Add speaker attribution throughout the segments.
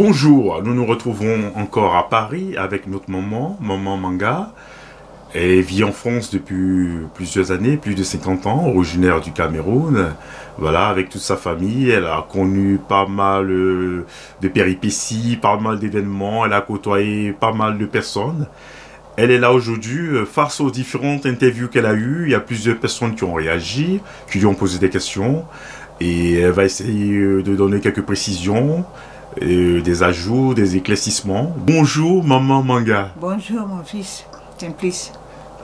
Speaker 1: Bonjour, nous nous retrouvons encore à Paris avec notre maman, Maman Manga. Elle vit en France depuis plusieurs années, plus de 50 ans, originaire du Cameroun. Voilà, avec toute sa famille, elle a connu pas mal de péripéties, pas mal d'événements, elle a côtoyé pas mal de personnes. Elle est là aujourd'hui face aux différentes interviews qu'elle a eues. Il y a plusieurs personnes qui ont réagi, qui lui ont posé des questions. Et elle va essayer de donner quelques précisions, des ajouts, des éclaircissements. Bonjour Maman Manga.
Speaker 2: Bonjour mon fils, Simplice.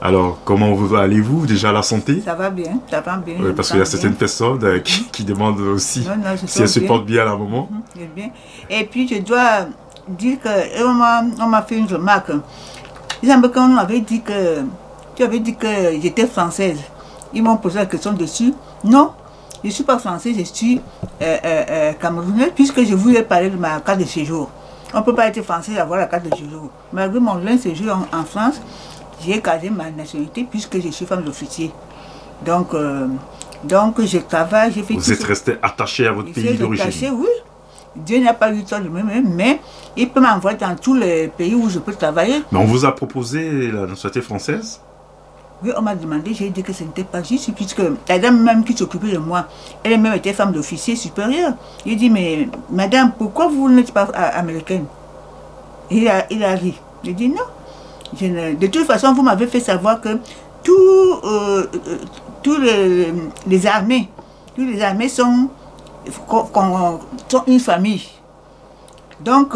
Speaker 1: Alors, comment allez-vous déjà, la santé?
Speaker 2: Ça va bien, ça va bien.
Speaker 1: Oui, parce qu'il y a certaines personnes qui demandent aussi si elles se portent bien à un moment.
Speaker 2: Bien. Et puis je dois dire qu'on m'a fait une remarque. Il semble qu'on m'avait dit que tu avais dit que j'étais française. Ils m'ont posé la question dessus. Non, je ne suis pas française, je suis camerounaise puisque je voulais parler de ma carte de séjour. On ne peut pas être français et avoir la carte de séjour. Malgré mon long séjour en France, j'ai gardé ma nationalité puisque je suis femme d'officier. Donc je travaille, j'ai fait...
Speaker 1: Vous êtes resté attaché à votre pays d'origine?
Speaker 2: Oui. Dieu n'a pas eu le temps de m'aimer, mais il peut m'envoyer dans tous les pays où je peux travailler.
Speaker 1: Mais on vous a proposé la nationalité française?
Speaker 2: Oui, on m'a demandé, j'ai dit que ce n'était pas juste, puisque la dame même qui s'occupait de moi, elle-même était femme d'officier supérieur. Il dit, mais madame, pourquoi vous n'êtes pas américaine? Il a ri. J'ai dit non. De toute façon, vous m'avez fait savoir que tous les armées sont une famille. Donc,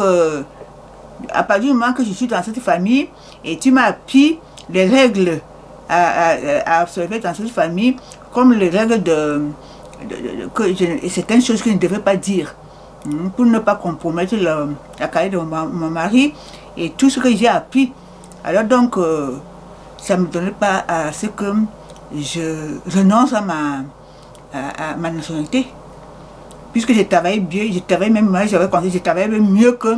Speaker 2: à partir du moment que je suis dans cette famille, et tu m'as appris les règles à observer dans cette famille, comme les règles certaines choses que je ne devais pas dire, pour ne pas compromettre la carrière de mon mari, et tout ce que j'ai appris. Alors donc, ça ne me donnait pas à ce que je renonce à ma nationalité. Puisque je travaillais bien, je travaillais même mieux que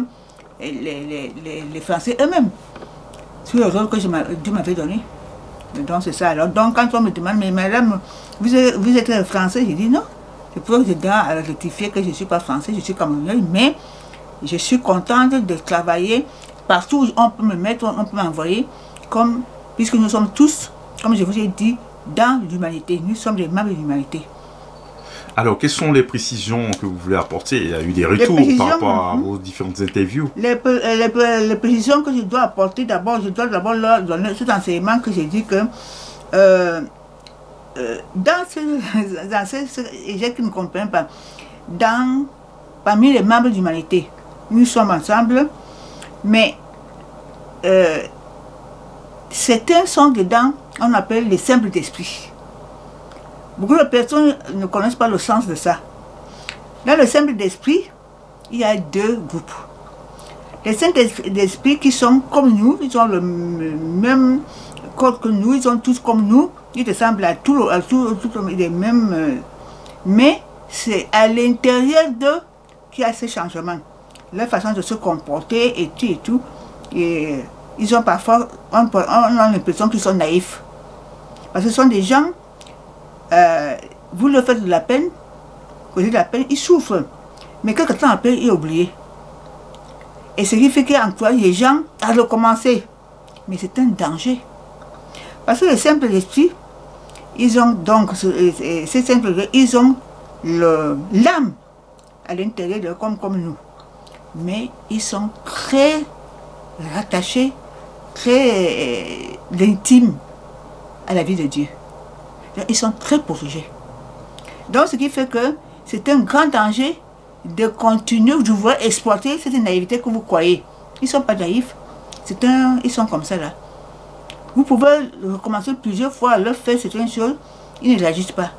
Speaker 2: les Français eux-mêmes. Sur le rôle que Dieu m'avait donné. Donc c'est ça. Alors donc quand on me demande, mais madame, vous êtes français, je dis non. C'est pour ça que je dois rectifier que je ne suis pas français, je suis camerounaise, mais je suis contente de travailler partout où on peut me mettre, on peut m'envoyer, puisque nous sommes tous, comme je vous ai dit, dans l'humanité. Nous sommes des membres de l'humanité. Alors,
Speaker 1: quelles sont les précisions que vous voulez apporter? Il y a eu des retours par rapport à vos différentes interviews.
Speaker 2: Les précisions que je dois apporter, je dois d'abord leur donner cet enseignement que j'ai dit que dans ces gens qui ne comprennent pas, parmi les membres de l'humanité, nous sommes ensemble, mais certains sont dedans, on appelle les simples d'esprit. Beaucoup de personnes ne connaissent pas le sens de ça. Dans le simple d'esprit, il y a deux groupes. Les simples d'esprit qui sont comme nous, ils ont le même code que nous, ils sont tous comme nous, ils ressemblent à tous les mêmes. Mais c'est à l'intérieur d'eux qu'il y a ces changements. Leur façon de se comporter et tout. Et ils ont parfois, on a l'impression qu'ils sont naïfs. Parce que ce sont des gens, vous leur faites de la peine, ils souffrent. Mais quelque temps après, ils oublient. Et ce qui fait qu'encourage les gens à recommencer. Mais c'est un danger. Parce que les simples esprits, ils ont donc, ces simples, ils ont l'âme à l'intérieur d'eux comme nous. Mais ils sont très rattachés, très intimes à la vie de Dieu. Donc, ils sont très protégés. Donc, ce qui fait que c'est un grand danger de continuer de vouloir exploiter cette naïveté que vous croyez. Ils ne sont pas naïfs. Ils sont comme ça là. Vous pouvez recommencer plusieurs fois à leur faire certaines choses, ils ne réagissent pas.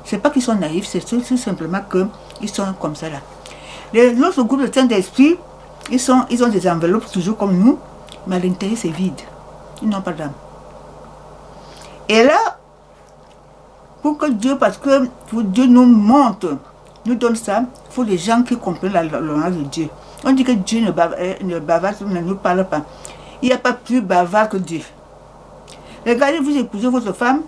Speaker 2: Ce n'est pas qu'ils sont naïfs, c'est tout simplement qu'ils sont comme ça là. L'autre groupe de Saint-Esprit, ils ont des enveloppes toujours comme nous, mais à l'intérieur c'est vide. Ils n'ont pas d'âme. Et là, pour que Dieu nous montre, nous donne ça, il faut des gens qui comprennent la langage de Dieu. On dit que Dieu ne nous parle pas. Il n'y a pas plus bavard que Dieu. Regardez, vous épousez votre femme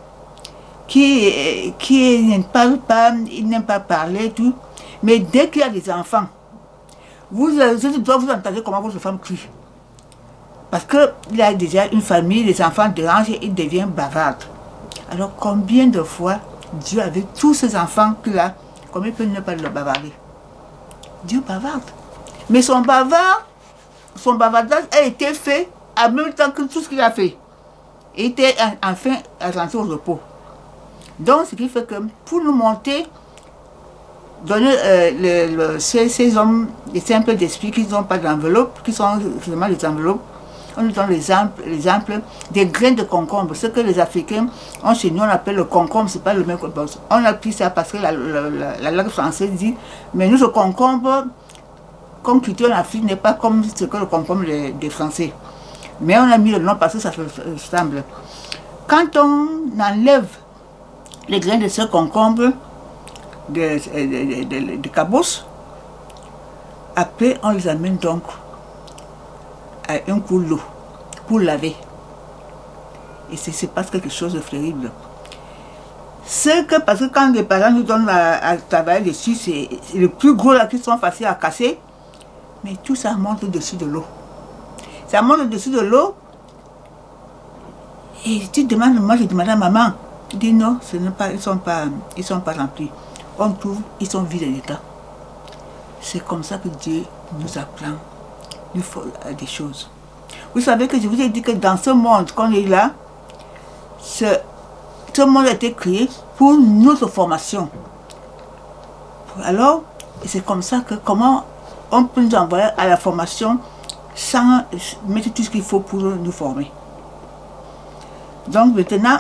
Speaker 2: qui ne parle pas, il n'aime pas parler, tout. Mais dès qu'il y a des enfants, je dois vous entendre comment votre femme crie. Parce qu'il a déjà une famille, les enfants dérangent et il devient bavard. Alors combien de fois Dieu, avec tous ces enfants qu'il a, combien peut ne pas le bavarder? Dieu bavarde. Mais son bavardage a été fait en même temps que tout ce qu'il a fait. Il était enfin rentré au repos. Donc ce qui fait que pour nous monter, donner ces hommes, des simples d'esprit qui n'ont pas d'enveloppe, qui sont vraiment des enveloppes, on nous donne l'exemple des graines de concombre. Ce que les Africains ont chez nous, on appelle le concombre, c'est pas le même concombre. On a pris ça parce que la langue française dit, mais nous, le concombre, comme culture en Afrique, n'est pas comme ce que le concombre des Français. Mais on a mis le nom parce que ça ressemble. Quand on enlève les graines de ce concombre de cabosse, après on les amène donc à un coup d'eau pour laver. Et c'est passe quelque chose de terrible. C'est que parce que quand les parents nous donnent à travailler dessus, c'est les plus gros là qui sont faciles à casser, mais tout ça monte au-dessus de l'eau. Ça monte au-dessus de l'eau. Et tu demandes, moi je demande à maman, tu dis non, ce n'est pas, ils sont pas remplis. On trouve, ils sont vides de l'état. C'est comme ça que Dieu nous apprend des choses. Vous savez que je vous ai dit que dans ce monde qu'on est là, ce monde a été créé pour notre formation. Alors, c'est comme ça que comment on peut nous envoyer à la formation sans mettre tout ce qu'il faut pour nous former. Donc maintenant,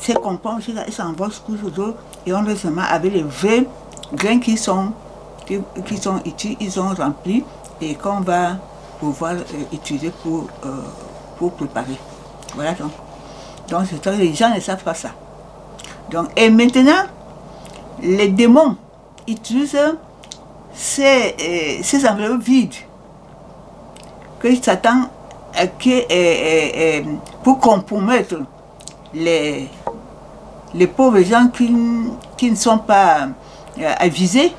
Speaker 2: ces compounds, ils s'envolent sous l'eau et on les met avec les vrais grains qui sont utiles, ils sont remplis et qu'on va pouvoir utiliser pour préparer. Voilà donc c'est ça, les gens ne savent pas ça. Donc, et maintenant, les démons utilisent ces enveloppes vides que Satan pour compromettre les pauvres gens qui ne sont pas avisés.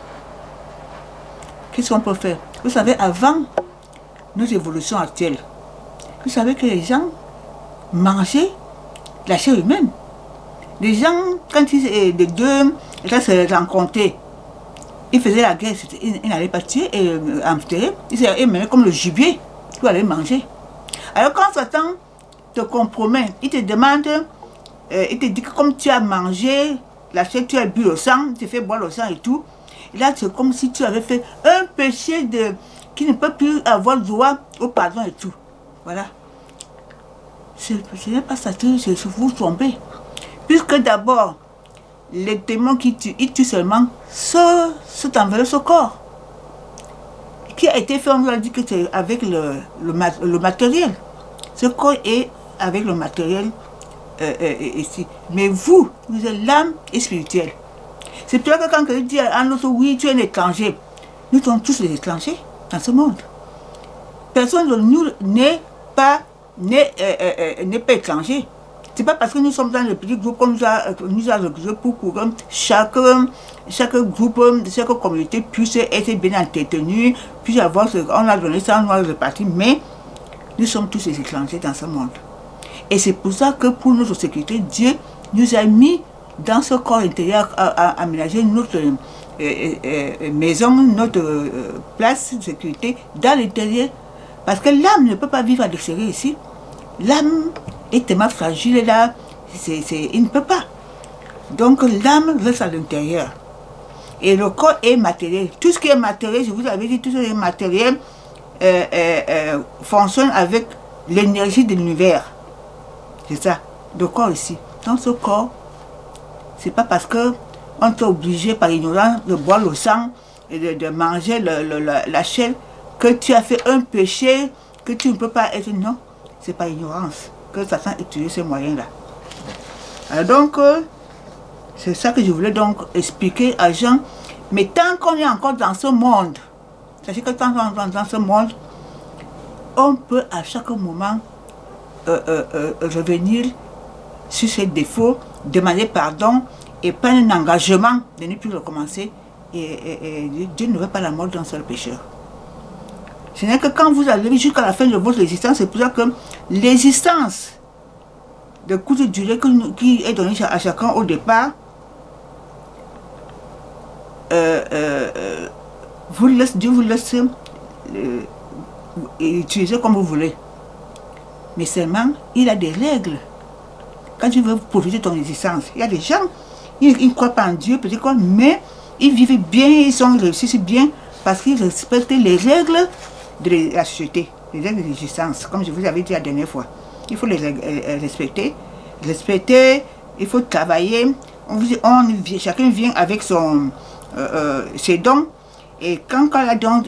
Speaker 2: Qu'est-ce qu'on peut faire? Vous savez, avant nos évolutions actuelles, vous savez que les gens mangeaient la chair humaine. Les gens, quand les deux États se rencontraient, ils faisaient la guerre, ils n'allaient pas tuer et enterrer, ils menaient comme le gibier, ils allaient manger. Alors quand Satan te compromet, il te demande, il te dit que comme tu as mangé la chair, tu as bu le sang, tu fais boire le sang et tout, et là c'est comme si tu avais fait un péché qui ne peut plus avoir droit au pardon et tout. Voilà. Ce n'est pas ça, c'est vous tromper. Puisque d'abord, les démons qui tuent, ils tuent seulement cet enveloppe, ce corps. Qui a été fait, on nous a dit que c'est avec le matériel. Ce corps est avec le matériel ici. Mais vous êtes l'âme et spirituelle. C'est pour ça que quand quelqu'un dit à un autre, oui, tu es un étranger, nous sommes tous des étrangers dans ce monde. Personne de nous n'est pas étranger. C'est pas parce que nous sommes dans le petit groupe qu'on nous a recrutés pour que chaque groupe, chaque communauté puisse être bien entretenue, puisse avoir ce qu'on a donné ça, on a réparti, mais nous sommes tous des étrangers dans ce monde. Et c'est pour ça que pour notre sécurité, Dieu nous a mis dans ce corps intérieur à aménager notre maison, notre place de sécurité dans l'intérieur. Parce que l'âme ne peut pas vivre à l'extérieur ici. L'âme est tellement fragile là, il ne peut pas. Donc l'âme reste à l'intérieur. Et le corps est matériel. Tout ce qui est matériel, je vous avais dit, tout ce qui est matériel fonctionne avec l'énergie de l'univers. C'est ça, le corps ici. Dans ce corps, c'est pas parce qu'on t'est obligé par ignorance de boire le sang et de manger la chair que tu as fait un péché que tu ne peux pas être. Non, c'est pas ignorance que Satan utilise ces moyens-là. Alors donc, c'est ça que je voulais donc expliquer à Jean. Mais tant qu'on est encore dans ce monde, sachez que tant qu'on est dans ce monde, on peut à chaque moment revenir sur ses défauts, demander pardon et prendre un engagement de ne plus recommencer. Et Dieu ne veut pas la mort d'un seul pécheur. Ce n'est que quand vous arrivez jusqu'à la fin de votre existence, c'est pour ça que l'existence de courte durée qui est donnée à chacun au départ, Dieu vous laisse utiliser comme vous voulez. Mais seulement, il a des règles. Quand tu veux profiter de ton existence, il y a des gens, ils ne croient pas en Dieu, peut-être quoi, mais ils vivent bien, ils réussissent bien parce qu'ils respectent les règles de la société, les règles de l'existence, comme je vous avais dit la dernière fois. Il faut les respecter, il faut travailler. Chacun vient avec ses dons, et quand on a donc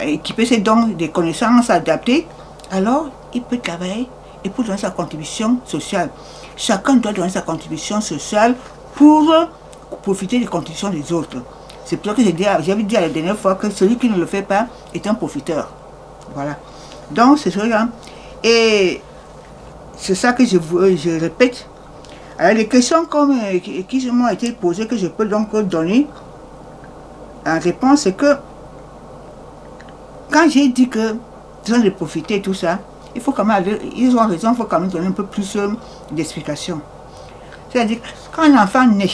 Speaker 2: équipé ses dons des connaissances adaptées, alors il peut travailler et pour donner sa contribution sociale. Chacun doit donner sa contribution sociale pour profiter des contributions des autres. C'est pour ça que j'avais dit la dernière fois que celui qui ne le fait pas est un profiteur. Voilà. Donc c'est cela. Et c'est ça que je répète. Alors les questions qui m'ont été posées, que je peux donc donner en réponse, c'est que quand j'ai dit que besoin de profiter tout ça, il faut quand même ils ont raison, il faut quand même donner un peu plus d'explications. C'est-à-dire, quand un enfant naît,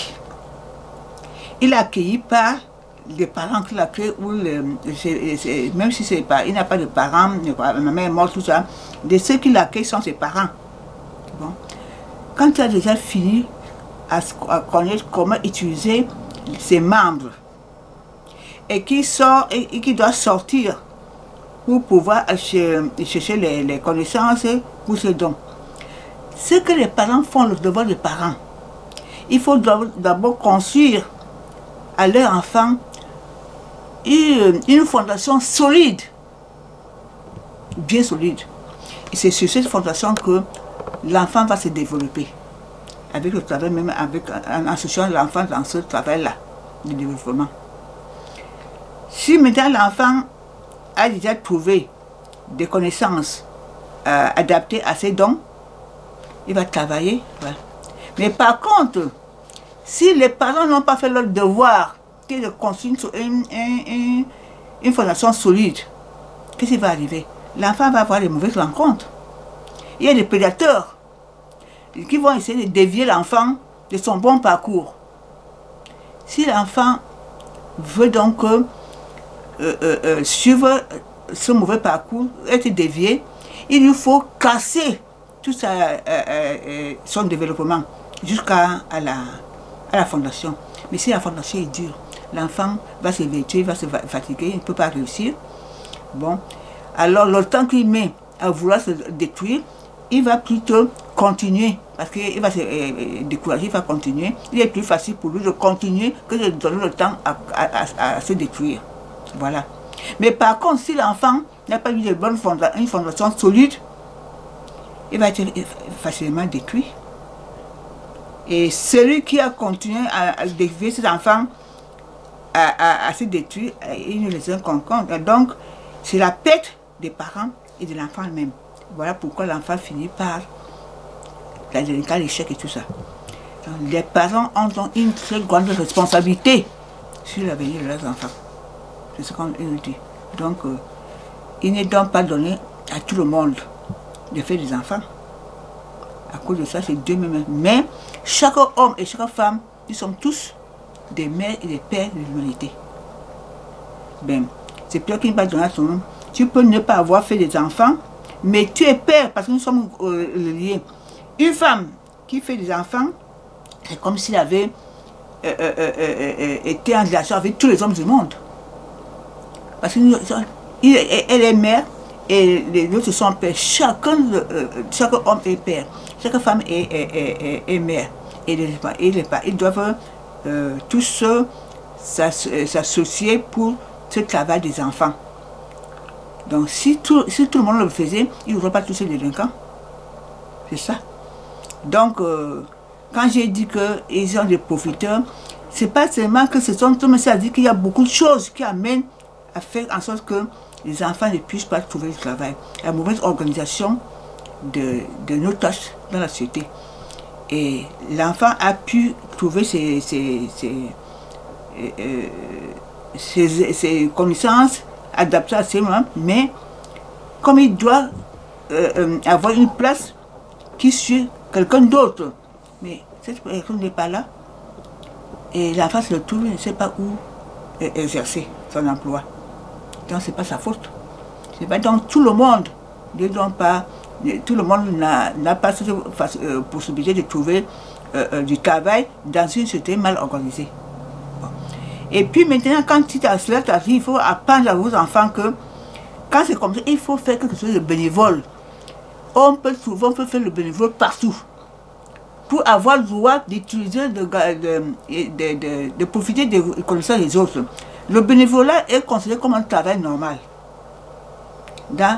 Speaker 2: il est accueilli par les parents qui l'accueillent, ou même si il n'a pas de parents, ma mère est morte, tout ça, de ceux qui l'accueillent sont ses parents. Bon. Quand tu as déjà fini à connaître comment utiliser ses membres, et qui doit sortir pour pouvoir chercher les connaissances pour ce don. Ce que les parents font, le devoir des parents, il faut d'abord construire à leur enfant une fondation solide, bien solide. Et c'est sur cette fondation que l'enfant va se développer. Avec le travail, même en associant l'enfant dans ce travail-là, de développement. Si maintenant l'enfant a déjà trouvé des connaissances adaptées à ses dons, il va travailler. Voilà. Mais par contre, si les parents n'ont pas fait leur devoir, qui est de construire une fondation solide, qu'est-ce qui va arriver? L'enfant va avoir des mauvaises rencontres. Il y a des prédateurs qui vont essayer de dévier l'enfant de son bon parcours. Si l'enfant veut donc suivre ce mauvais parcours, être dévié, il lui faut casser tout son développement jusqu'à la fondation. Mais si la fondation est dure, l'enfant va se vêtir, il va se fatiguer, il ne peut pas réussir. Bon, alors le temps qu'il met à vouloir se détruire, il va plutôt continuer, parce qu'il va se décourager, il va continuer. Il est plus facile pour lui de continuer que de donner le temps à se détruire. Voilà. Mais par contre, si l'enfant n'a pas eu une fondation solide, il va être facilement détruit. Et celui qui a continué à dévier ses enfants à se détruire, il ne les tient qu'en compte. Donc, c'est la perte des parents et de l'enfant même. Voilà pourquoi l'enfant finit par la délinquance, l'échec et tout ça. Donc, les parents ont donc une très grande responsabilité sur l'avenir de leurs enfants. C'est ce qu'on nous dit. Donc, il n'est donc pas donné à tout le monde de faire des enfants. À cause de ça, c'est Dieu même. Mais chaque homme et chaque femme, nous sommes tous des mères et des pères de l'humanité. Ben, c'est Pierre qui va donner à ton nom. Tu peux ne pas avoir fait des enfants, mais tu es père parce que nous sommes liés. Une femme qui fait des enfants, c'est comme s'il avait été en relation avec tous les hommes du monde. Parce qu'elle est mère et les autres sont pères. Chaque homme est père, chaque femme est mère. Et ils doivent tous s'associer pour ce travail des enfants. Donc si tout le monde le faisait, il n'y aurait pas tous ces délinquants. C'est ça. Donc, quand j'ai dit qu'ils ont des profiteurs, c'est pas seulement que ce sont tout, mais ça dit qu'il y a beaucoup de choses qui amènent à faire en sorte que les enfants ne puissent pas trouver du travail. La mauvaise organisation de nos tâches dans la société. Et l'enfant a pu trouver ses connaissances adapté à ses moments, mais comme il doit avoir une place qui suit quelqu'un d'autre. Mais cette personne n'est pas là. Et l'enfant se retrouve, il ne sait pas où exercer son emploi. Donc ce n'est pas sa faute. C'est pas dans tout le monde. Tout le monde n'a pas cette possibilité de trouver du travail dans une société mal organisée. Bon. Et puis maintenant, quand cela t'arrive, il faut apprendre à vos enfants que quand c'est comme ça, il faut faire quelque chose de bénévole. On peut faire le bénévole partout. Pour avoir le droit d'utiliser, de profiter des connaissances des autres. Le bénévolat est considéré comme un travail normal.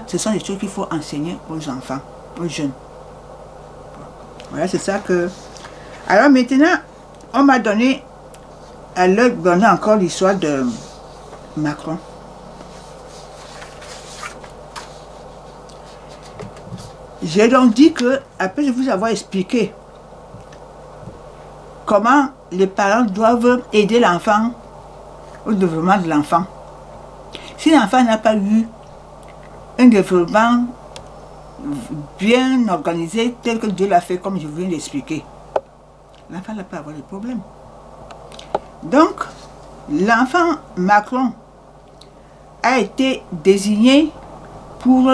Speaker 2: Ce sont des choses qu'il faut enseigner aux enfants, aux jeunes. Voilà, c'est ça que... Alors maintenant, on m'a donné, à leur donner encore l'histoire de Macron. J'ai donc dit que, après vous avoir expliqué comment les parents doivent aider l'enfant au développement de l'enfant. Si l'enfant n'a pas eu un développement bien organisé, tel que Dieu l'a fait, comme je viens d'expliquer, l'enfant n'a pas avoir de problème. Donc, l'enfant Macron a été désigné pour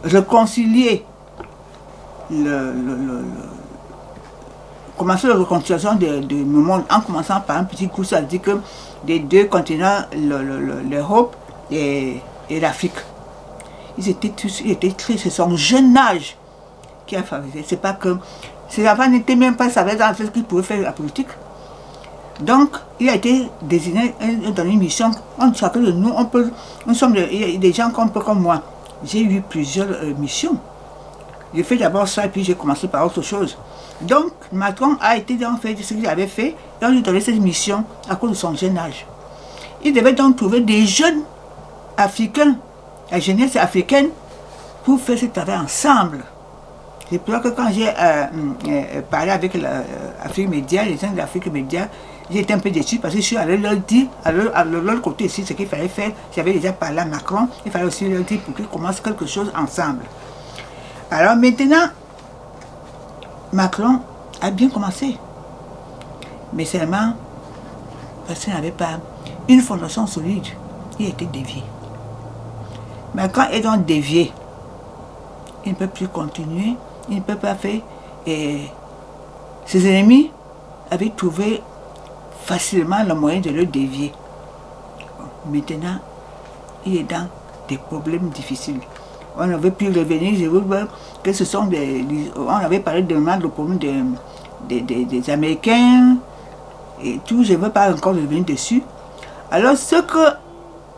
Speaker 2: réconcilier commencer la réconciliation du monde en commençant par un petit coup, ça dit que les deux continents, l'Europe et l'Afrique, ils étaient tristes, c'est son jeune âge qui a favorisé. C'est pas que ces enfants n'étaient même pas savés dans ce qu'ils pouvaient faire la politique. Donc, il a été désigné dans une mission. Chacun de nous, nous sommes des gens comme moi. J'ai eu plusieurs missions. J'ai fait d'abord ça et puis j'ai commencé par autre chose. Donc, Macron a été donc fait ce qu'il avait fait et on lui donnait cette mission à cause de son jeune âge. Il devait donc trouver des jeunes africains, la jeunesse africaine, pour faire ce travail ensemble. C'est pour ça que quand j'ai parlé avec l'Afrique Média, les gens de l'Afrique Média, j'ai été un peu déçu parce que je suis allé leur dire, à leur côté ici, ce qu'il fallait faire. J'avais déjà parlé à Macron, il fallait aussi leur dire pour qu'ils commencent quelque chose ensemble. Alors maintenant, Macron a bien commencé. Mais seulement, parce qu'il n'avait pas une fondation solide, il était dévié. Macron est donc dévié. Il ne peut plus continuer, il ne peut pas faire. Et ses ennemis avaient trouvé facilement le moyen de le dévier. Bon, maintenant, il est dans des problèmes difficiles. On ne veut plus revenir, je veux dire que ce sont on avait parlé de le problème des Américains et tout, je ne veux pas encore revenir dessus. Alors ce que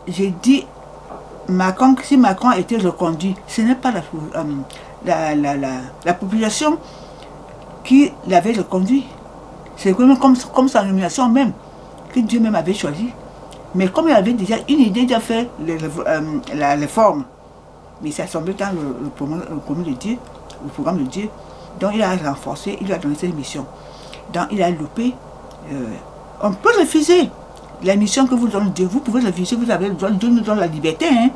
Speaker 2: j'ai dit, Macron, si Macron a été reconduit, ce n'est pas la population qui l'avait reconduit. C'est comme sa nomination même, que Dieu même avait choisi. Mais comme il avait déjà une idée de faire la réforme, mais ça semblait dans le programme de Dieu, donc il a renforcé, il lui a donné cette mission. Donc il a loupé. On peut refuser la mission que vous donne Dieu, vous pouvez refuser, vous avez le droit, Dieu nous donne la liberté. Hein.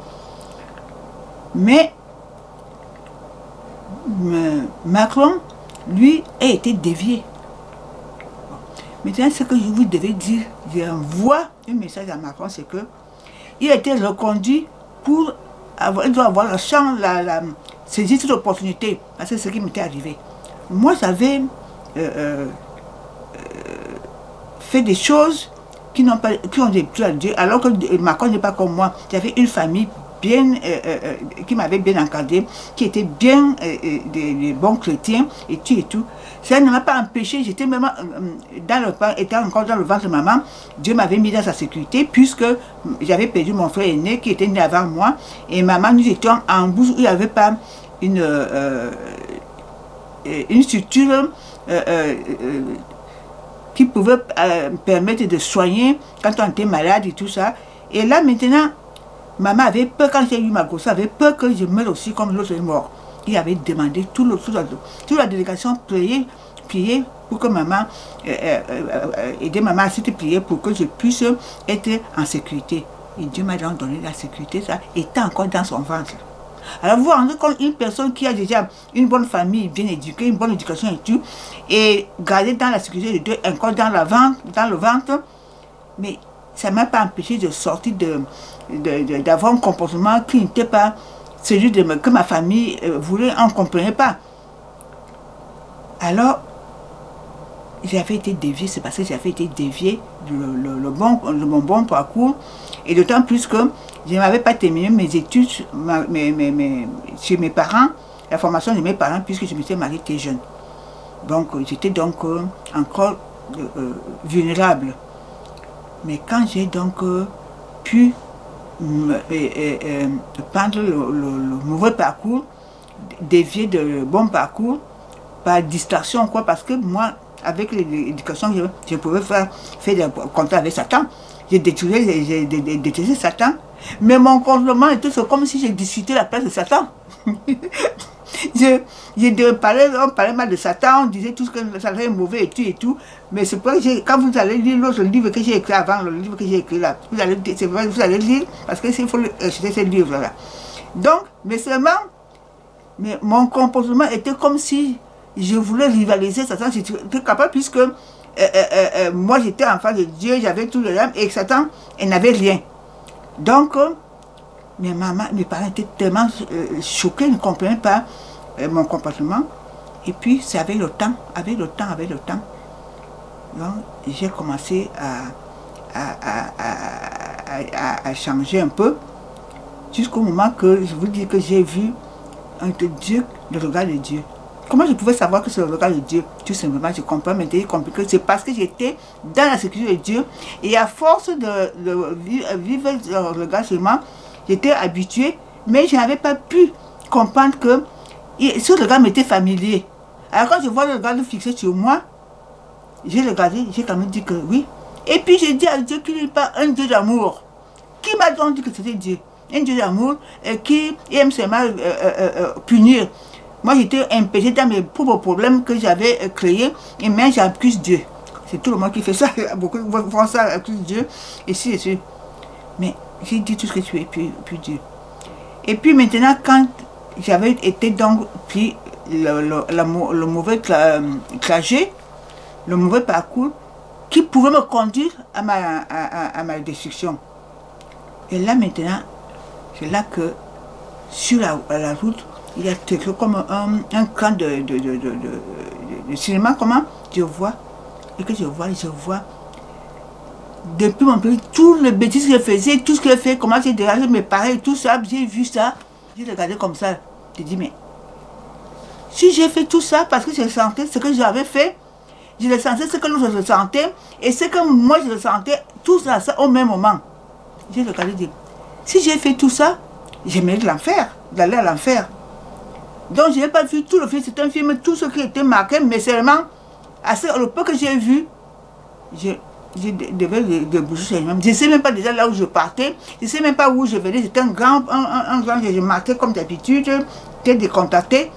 Speaker 2: Mais Macron, lui, a été dévié. Maintenant, ce que je vous devais dire, j'envoie un message à Macron, c'est que il a été reconduit pour il doit avoir la chance, saisir cette opportunité, parce que c'est ce qui m'était arrivé. Moi, j'avais fait des choses qui ont déplu à Dieu, alors que Macron n'est pas comme moi. J'avais une famille bien, qui m'avait bien encadré, qui était bien des bons chrétiens et tout. Ça ne m'a pas empêché, j'étais même étant encore dans le ventre de maman, Dieu m'avait mis dans sa sécurité, puisque j'avais perdu mon frère aîné qui était né avant moi, et maman, nous étions en bouche où il n'y avait pas une structure qui pouvait permettre de soigner quand on était malade et tout ça. Et là maintenant, maman avait peur, quand j'ai eu ma grossesse, avait peur que je meure aussi comme l'autre est mort. Il avait demandé, toute la délégation prier pour que maman, aider maman à se prier pour que je puisse être en sécurité. Et Dieu m'a donc donné la sécurité, ça était encore dans son ventre. Alors vous vous rendez compte, une personne qui a déjà une bonne famille, bien éduquée, une bonne éducation et tout, et gardée dans la sécurité de Dieu, encore dans le ventre, mais ça ne m'a pas empêché de sortir, d'avoir un comportement qui n'était pas celui que ma famille voulait, on ne comprenait pas. Alors, j'avais été déviée, c'est parce que j'avais été déviée de mon bon parcours, et d'autant plus que je n'avais pas terminé mes études chez mes parents, la formation de mes parents, puisque je m'étais mariée très jeune. Donc, j'étais donc encore vulnérable. Mais quand j'ai donc pu prendre le mauvais parcours, dévier de le bon parcours, par distraction, quoi, parce que moi, avec l'éducation, je pouvais faire des contacts avec Satan. J'ai détruisé Satan. Mais mon comportement était comme si j'ai discuté la place de Satan. On parlait mal de Satan, on disait tout ce que Satan est mauvais et tout. Mais c'est pour ça que quand vous allez lire l'autre livre que j'ai écrit avant, le livre que j'ai écrit là, vous allez lire, parce que il faut acheter ce livre-là. Donc, mais seulement, mon comportement était comme si je voulais rivaliser Satan. J'étais capable puisque moi j'étais enfant de Dieu, j'avais tout le rêve et Satan, il n'avait rien. Donc, mes parents étaient tellement choqués, ils ne comprenaient pas mon comportement. Et puis, c'est avec le temps. Donc, j'ai commencé à changer un peu, jusqu'au moment que je vous dis que j'ai vu Dieu, le regard de Dieu. Comment je pouvais savoir que c'est le regard de Dieu? Tout simplement, je comprends, mais c'est compliqué. C'est parce que j'étais dans la sécurité de Dieu. Et à force de vivre le regard sur moi, j'étais habituée, mais je n'avais pas pu comprendre que ce regard m'était familier. Alors quand je vois le regard fixé sur moi, j'ai regardé, j'ai quand même dit que oui. Et puis j'ai dit à Dieu qu'il n'est pas un Dieu d'amour. Qui m'a donc dit que c'était Dieu? Un Dieu d'amour qui aime seulement punir. Moi, j'étais empêchée dans mes propres problèmes que j'avais créés, et maintenant j'accuse Dieu. C'est tout le monde qui fait ça, beaucoup font ça, accuse Dieu, et si et si. Mais j'ai dit tout ce que tu es, puis Dieu. Et puis maintenant, quand j'avais été donc pris le mauvais trajet, le mauvais parcours, qui pouvait me conduire à ma destruction. Et là maintenant, c'est là que, sur la route, il y a comme un camp de cinéma, comment je vois, et que je vois, depuis mon pays, tout le bêtises que je faisais, tout ce que je fais, comment j'ai dérangé mes parents, tout ça, j'ai vu ça, j'ai regardé comme ça, j'ai dit, mais si j'ai fait tout ça parce que je sentais ce que j'avais fait, je le sentais ce que l'autre le sentait, et ce que moi je le sentais, tout ça au même moment. J'ai regardé, dit, si j'ai fait tout ça, j'ai mérité l'enfer, d'aller à l'enfer. Donc je n'ai pas vu tout le film, c'est un film, tout ce qui était marqué, mais seulement, le peu que j'ai vu, je devais déboucher sur moi-même. Je ne sais même pas déjà là où je partais, je ne sais même pas où je venais, c'était un grand, je marquais comme d'habitude, j'étais décontacté,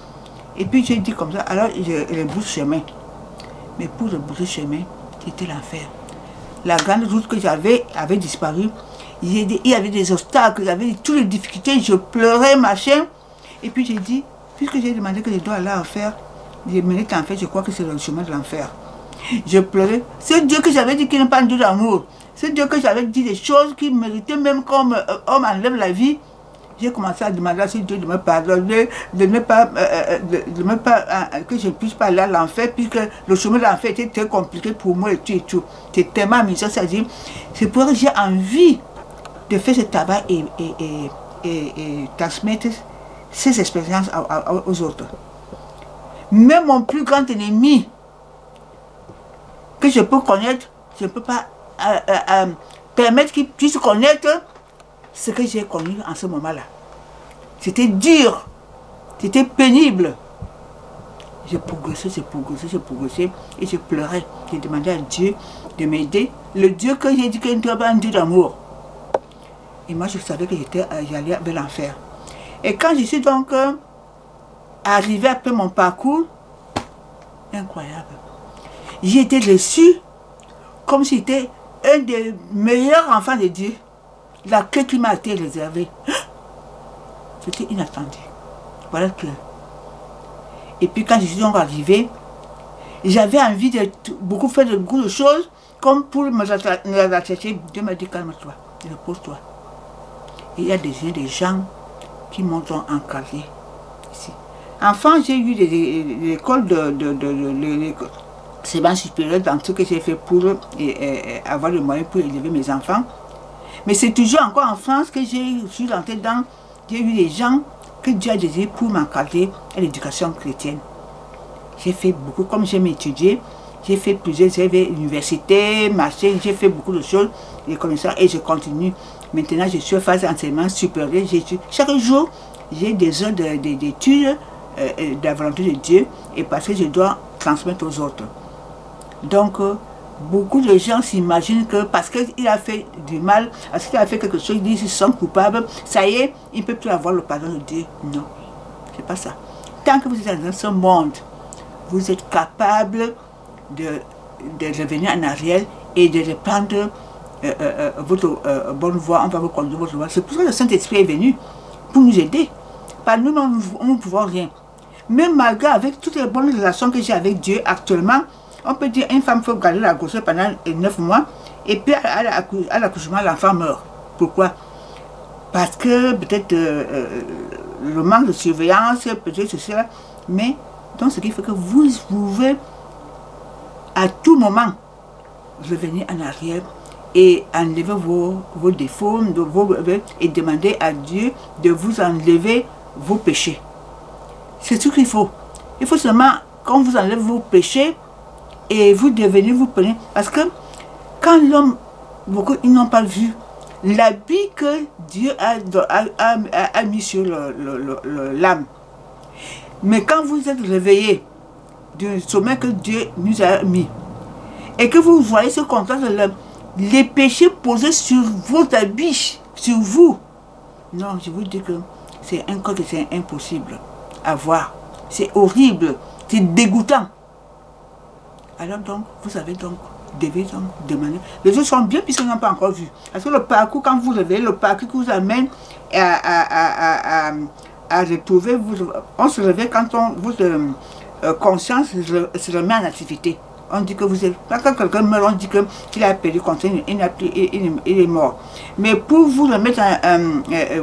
Speaker 2: et puis j'ai dit comme ça, alors je rebrousse chemin. Mais pour rebrousser chemin, c'était l'enfer. La grande route que j'avais avait disparu, il y avait des obstacles, il y avait toutes les difficultés, je pleurais, machin, et puis j'ai dit, puisque j'ai demandé que je dois aller à l'enfer, je mérite en fait, je crois que c'est le chemin de l'enfer. Je pleurais. C'est Dieu que j'avais dit qu'il n'est pas un Dieu d'amour. C'est Dieu que j'avais dit des choses qui méritaient même comme homme enlève la vie. J'ai commencé à demander à ce Dieu de me pardonner, de ne pas, que je ne puisse pas aller à l'enfer, puisque le chemin de l'enfer était très compliqué pour moi et tout et tout. C'est tellement amusant, c'est-à-dire, c'est pour ça que j'ai envie de faire ce travail et transmettre ces expériences aux autres. Même mon plus grand ennemi que je peux connaître, je ne peux pas permettre qu'il puisse connaître ce que j'ai connu en ce moment-là. C'était dur, c'était pénible. J'ai progressé, et je pleurais. J'ai demandé à Dieu de m'aider. Le Dieu que j'ai dit qu'il n'était pas un Dieu d'amour. Et moi, je savais que j'allais vers l'enfer. Et quand je suis donc arrivé après mon parcours, incroyable. J'ai été reçu comme si j'étais un des meilleurs enfants de Dieu. l'accueil qui m'a été réservé, c'était inattendu. Voilà que... Et puis quand je suis donc arrivée, j'avais envie de faire beaucoup de choses, comme pour me rattacher. Dieu m'a dit, calme-toi, repose-toi. Et il y a des gens qui m'ont encadré ici. Enfant, j'ai eu l'école de séance supérieure dans ce que j'ai fait pour avoir le moyen pour élever mes enfants. Mais c'est toujours encore en France que je suis rentrée dans, j'ai eu des gens que Dieu a désiré pour m'encadrer à l'éducation chrétienne. J'ai fait beaucoup, comme j'aime étudier, j'ai fait plusieurs universités, marché, j'ai fait beaucoup de choses, comme ça, et je continue. Maintenant, je suis en phase d'enseignement supérieur. Chaque jour, j'ai des heures d'études de la volonté de Dieu, et parce que je dois transmettre aux autres. Donc, beaucoup de gens s'imaginent que parce qu'il a fait du mal, parce qu'il a fait quelque chose, ils disent qu'ils sont coupables, ça y est, il ne peut plus avoir le pardon de Dieu. Non, c'est pas ça. Tant que vous êtes dans ce monde, vous êtes capable de revenir en arrière et de reprendre votre bonne voie, on va vous conduire votre voie. C'est pour ça que le Saint-Esprit est venu, pour nous aider. Par nous, nous ne pouvons rien. Même malgré avec toutes les bonnes relations que j'ai avec Dieu actuellement, on peut dire une femme faut garder la grossesse pendant 9 mois, et puis à l'accouchement, l'enfant meurt. Pourquoi? Parce que peut-être le manque de surveillance, peut-être ceci, là, mais donc ce qui fait que vous pouvez à tout moment revenir en arrière et enlever vos défauts et demander à Dieu de vous enlever vos péchés. C'est ce qu'il faut. Il faut seulement, quand vous enlevez vos péchés, et vous devenez, vous prenez. Parce que quand l'homme, beaucoup, ils n'ont pas vu l'habit que Dieu a mis sur l'âme. Mais quand vous êtes réveillé du sommeil que Dieu nous a mis, et que vous voyez ce contraste, les péchés posés sur vos habits, sur vous, non, je vous dis que c'est un code, c'est impossible à voir. C'est horrible, c'est dégoûtant. Alors donc, vous avez donc, devez donc demander. Les autres sont bien puisqu'ils n'ont pas encore vu. Parce que le parcours, quand vous réveillez, le parcours qui vous amène à retrouver, on se réveille quand votre conscience se remet en activité. On dit que vous êtes, quand quelqu'un meurt, on dit qu'il a perdu conscience, il est mort. Mais pour vous remettre,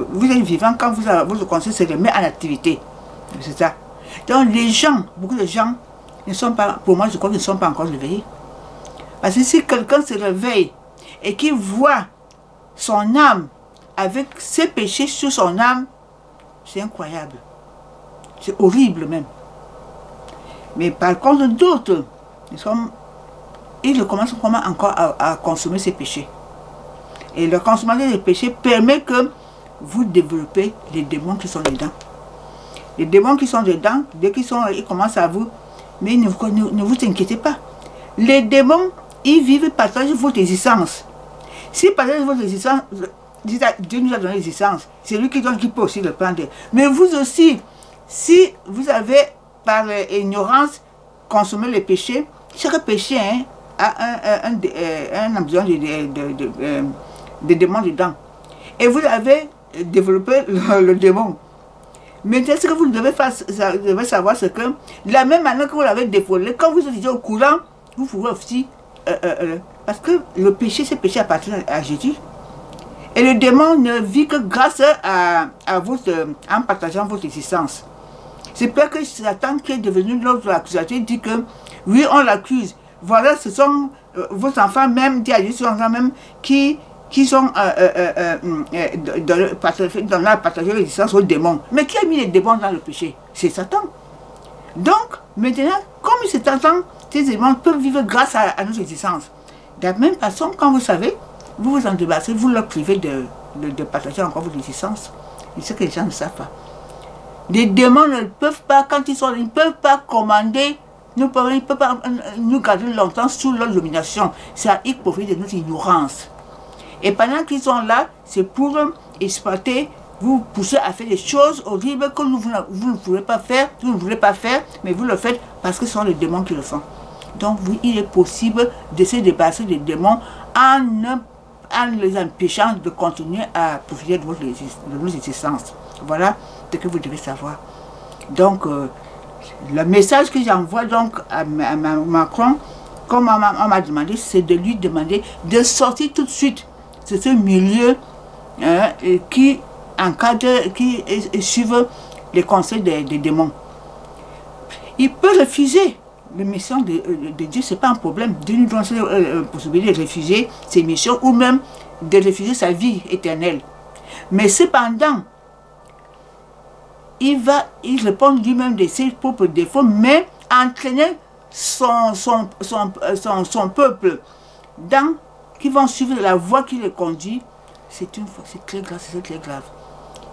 Speaker 2: vous êtes vivant quand votre conscience se remet en activité. C'est ça. Donc les gens, beaucoup de gens, ne sont pas, pour moi je crois qu'ils ne sont pas encore réveillés. Parce que si quelqu'un se réveille et qu'il voit son âme avec ses péchés sur son âme, c'est incroyable. C'est horrible même. Mais par contre d'autres, ils commencent encore à consommer ces péchés. Et la consommation des péchés permet que vous développez les démons qui sont dedans. Les démons qui sont dedans, dès qu'ils commencent à vous, mais ne vous inquiétez pas. Les démons, ils vivent, partagent votre existence. S'ils partagent votre existence, Dieu nous a donné l'existence. C'est lui qui donne, qui peut aussi le prendre. Mais vous aussi, si vous avez, par ignorance, consommé le péché, chaque péché a un embryon de démon dedans. Et vous avez développé le démon. Maintenant, ce que vous devez savoir, c'est que la même manière que vous l'avez dévoilé, quand vous êtes déjà au courant, vous pouvez aussi... parce que le péché, c'est péché appartient à Jésus. Et le démon ne vit que grâce en partageant votre existence. C'est pour que Satan, qui est devenu l'autre accusateur, dit que, oui, on l'accuse. Voilà, ce sont vos enfants même, dit à Dieu, ce sont enfants même qui sont dans la partager l'existence aux démons. Mais qui a mis les démons dans le péché? C'est Satan. Donc, maintenant, comme c'est Satan, ces démons peuvent vivre grâce à notre existence. De la même façon, quand vous savez, vous vous en débarrassez, vous leur privez de partager encore votre existence. Et c'est ce que les gens ne savent pas. Les démons ne peuvent pas, quand ils ne peuvent pas commander, ils ne peuvent pas nous garder longtemps sous leur domination. Ça, ils profitent de notre ignorance. Et pendant qu'ils sont là, c'est pour exploiter, vous pousser à faire des choses horribles que vous ne pouvez pas faire, vous ne voulez pas faire, mais vous le faites parce que ce sont les démons qui le font. Donc oui, il est possible de se débarrasser des démons en en les empêchant de continuer à profiter de nos existences. Voilà ce que vous devez savoir. Donc, le message que j'envoie donc à Macron, comme on m'a demandé, c'est de lui demander de sortir tout de suite de ce milieu qui encadre, qui suivent les conseils des démons. Il peut refuser les missions de Dieu, ce n'est pas un problème. Dieu nous donne la possibilité de refuser ses missions ou même de refuser sa vie éternelle. Mais cependant, il répond lui-même de ses propres défauts, mais entraîner son peuple qui vont suivre la voie qui les conduit, c'est très grave, c'est très grave.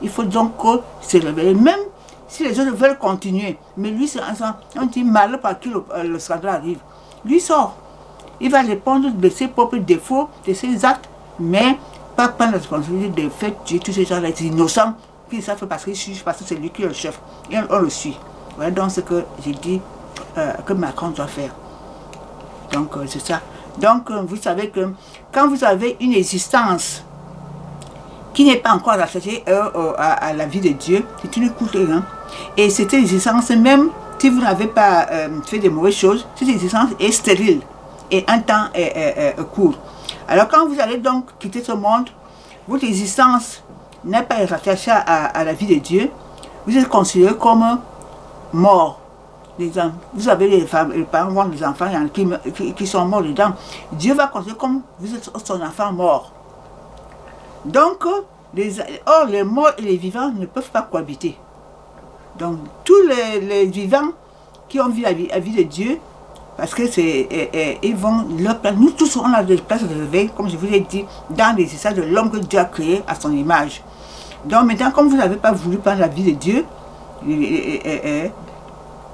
Speaker 2: Il faut donc se réveiller, même si les autres veulent continuer. Mais lui, on dit malheur par qui le scandale arrive. Lui sort. Il va répondre de ses propres défauts, de ses actes, mais pas prendre la responsabilité de faire tuer tous ces gens-là, les innocents, qui savent parce que c'est lui qui est le chef. Et on le suit. Voilà donc ce que j'ai dit que Macron doit faire. Donc c'est ça. Donc vous savez que quand vous avez une existence qui n'est pas encore attachée à la vie de Dieu, c'est une courte hein. Et cette existence, même si vous n'avez pas fait de mauvaises choses, cette existence est stérile et un temps court. Alors quand vous allez donc quitter ce monde, votre existence n'est pas rattachée à la vie de Dieu, vous êtes considéré comme mort. Vous avez les parents, les enfants qui sont morts dedans. Dieu va considérer comme vous êtes son enfant mort. Donc, les morts et les vivants ne peuvent pas cohabiter. Donc, tous les vivants qui ont vu la vie de Dieu, parce que ils vont leur place. Nous tous, on a des places de réveil, comme je vous l'ai dit, dans les états de l'homme que Dieu a créé à son image. Donc, maintenant, comme vous n'avez pas voulu prendre la vie de Dieu,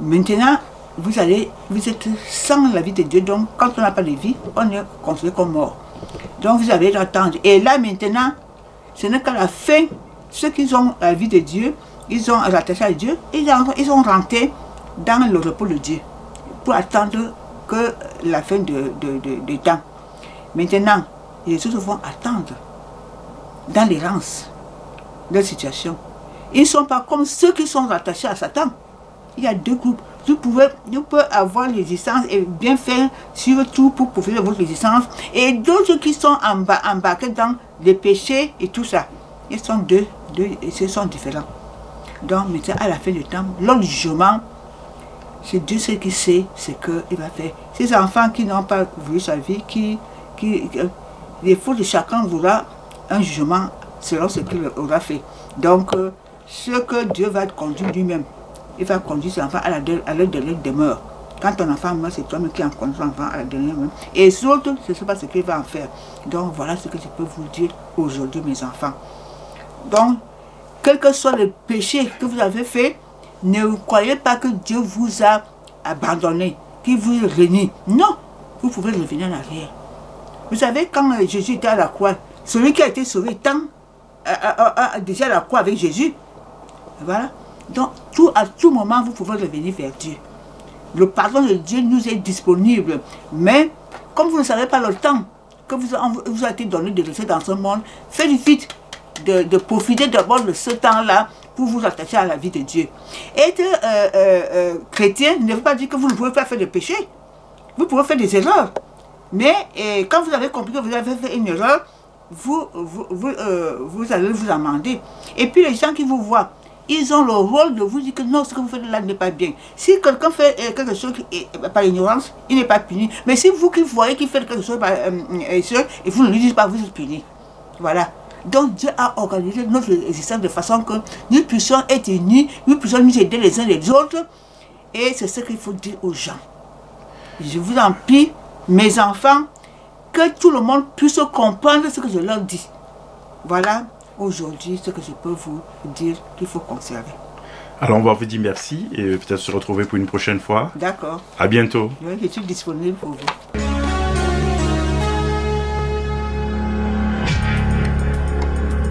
Speaker 2: maintenant, vous êtes sans la vie de Dieu. Donc, quand on n'a pas de vie, on est considéré comme mort. Donc, vous allez attendre. Et là, maintenant, ce n'est qu'à la fin, ceux qui ont la vie de Dieu, ils ont rattaché à Dieu, ils ont rentré dans le repos de Dieu pour attendre que la fin de temps. Maintenant, les autres vont attendre dans l'errance de la situation. Ils ne sont pas comme ceux qui sont rattachés à Satan. Il y a deux groupes. Vous pouvez avoir l'existence et bien faire sur tout pour profiter de votre existence. Et d'autres qui sont embarqués dans les péchés et tout ça. Ils sont ils sont différents. Donc maintenant, à la fin du temps, lors du jugement, c'est Dieu seul qui sait ce qu'il va faire. Ces enfants qui n'ont pas voulu sa vie, les faux de chacun voudra un jugement selon ce qu'il aura fait. Donc, ce que Dieu va conduire lui-même, il va conduire ses enfants à la dernière demeure. Quand ton enfant meurt, c'est toi-même qui en conduis ton enfant à la dernière demeure. Et surtout, ce n'est pas ce qu'il va en faire. Donc, voilà ce que je peux vous dire aujourd'hui, mes enfants. Donc, quel que soit le péché que vous avez fait, ne croyez pas que Dieu vous a abandonné, qu'il vous renie. Non, vous pouvez revenir en arrière. Vous savez, quand Jésus était à la croix, celui qui a été sauvé étant déjà à la croix avec Jésus. Voilà. Donc, à tout moment, vous pouvez revenir vers Dieu. Le pardon de Dieu nous est disponible. Mais, comme vous ne savez pas le temps que vous a été donné de rester dans ce monde, faites vite de profiter d'abord de ce temps-là pour vous attacher à la vie de Dieu. Être chrétien ne veut pas dire que vous ne pouvez pas faire de péché. Vous pouvez faire des erreurs. Mais quand vous avez compris que vous avez fait une erreur, vous allez vous amender. Et puis les gens qui vous voient, ils ont le rôle de vous dire que non, ce que vous faites là n'est pas bien. Si quelqu'un fait quelque chose par ignorance, il n'est pas puni. Mais si vous qui voyez qu'il fait quelque chose par et vous ne lui dites pas, vous êtes puni. Voilà. Donc Dieu a organisé notre existence de façon que nous puissions être unis, nous puissions nous aider les uns les autres. Et c'est ce qu'il faut dire aux gens. Je vous en prie, mes enfants, que tout le monde puisse comprendre ce que je leur dis. Voilà aujourd'hui ce que je peux vous dire qu'il faut conserver.
Speaker 1: Alors on va vous dire merci et peut-être se retrouver pour une prochaine fois.
Speaker 2: D'accord.
Speaker 1: À bientôt.
Speaker 2: Je suis disponible pour vous.